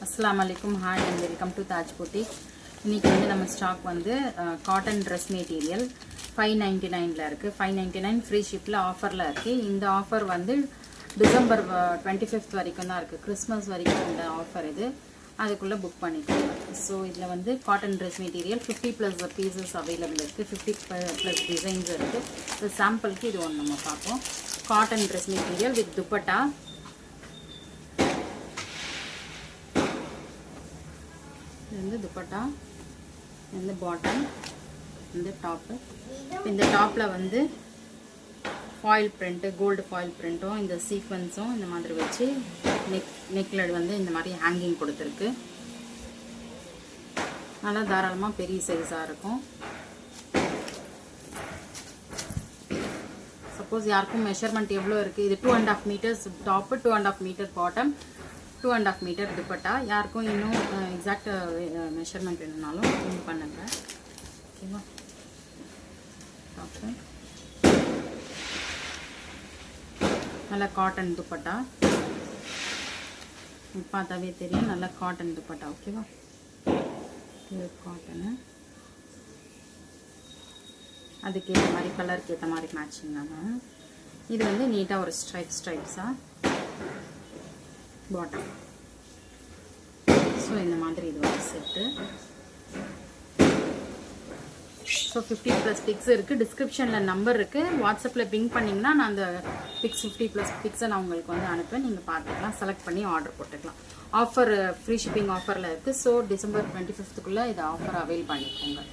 अस्सलाम वालेकुम hi and welcome to Taj boutique இன்னைக்கு வந்து நம்ம ஸ்டாக் வந்து காட்டன் Dress மெட்டீரியல் 599 ல இருக்கு 599 ஃப்ரீ ஷிப்ல ஆஃபர்ல இருக்கு இந்த ஆஃபர் வந்து டிசம்பர் 25th வரைக்கும் தான் இருக்கு கிறிஸ்மஸ் வரைக்கும் இந்த ஆஃபர் இது அதுக்குள்ள புக் பண்ணிக்கோங்க சோ இதுல வந்து cotton Dress material 50+ pieces available இருக்கு 50+ டிசைன்ஸ் இருக்கு சோ சாம்பிளுக்கு இது ஒன்னு நம்ம பார்ப்போம் cotton Dress material with dupatta இந்த துப்பட்டா இந்த பாட்டம் இந்த டாப் இந்த டாப்ல வந்து ஃபாயில் பிரிண்ட் கோல்ட் ஃபாயில் பிரிண்ட்டும் இந்த சீக்வென்ஸும் இந்த மாதிரி வச்சு நெக்ல வந்து இந்த மாதிரி ஹேங்கிங் கொடுத்திருக்கு நல்லா தாராளமா பெரிய சைஸா இருக்கும் சப்போஸ் யாருக்கும் மெஷர்மென்ட் எவ்வளவு இருக்கு இது 2.5 meters top 2.5 meter bottom 2.5 meter dupatta யாருக்கும் இன்னும் எக்ஸாக்ட் மெஷர்மென்ட் வேணும்னாலும் இது பண்ணுங்க ஓகேவா டாப் நல்ல காட்டன் துப்பட்டா பார்த்தாவே தெரியும் நல்ல காட்டன் துப்பட்டா ஓகேவா இது காட்டன் அதுக்கு ஏற்ற மாதிரி கலருக்கு ஏற்ற மாதிரி மேட்சிங் தான் இது வந்து நீட்டா ஒரு ஸ்ட்ரைப்ஸா பாட்டம் ஸோ இந்த மாதிரி இது ஒரு செட்டு ஸோ 50+ பிக்ஸ் இருக்குது டிஸ்கிரிப்ஷனில் நம்பர் இருக்குது வாட்ஸ்அப்பில் பிங் பண்ணிங்கன்னா நான் அந்த பிக்ஸ் 50+ பிக்ஸை நான் உங்களுக்கு வந்து அனுப்பேன் நீங்கள் பார்த்துக்கலாம் செலக்ட் பண்ணி ஆர்டர் போட்டுக்கலாம் ஆஃபர் ஃப்ரீ ஷிப்பிங் ஆஃபரில் இருக்குது ஸோ டிசம்பர் 25th இதை ஆஃபர் அவைல் பண்ணிக்கோங்க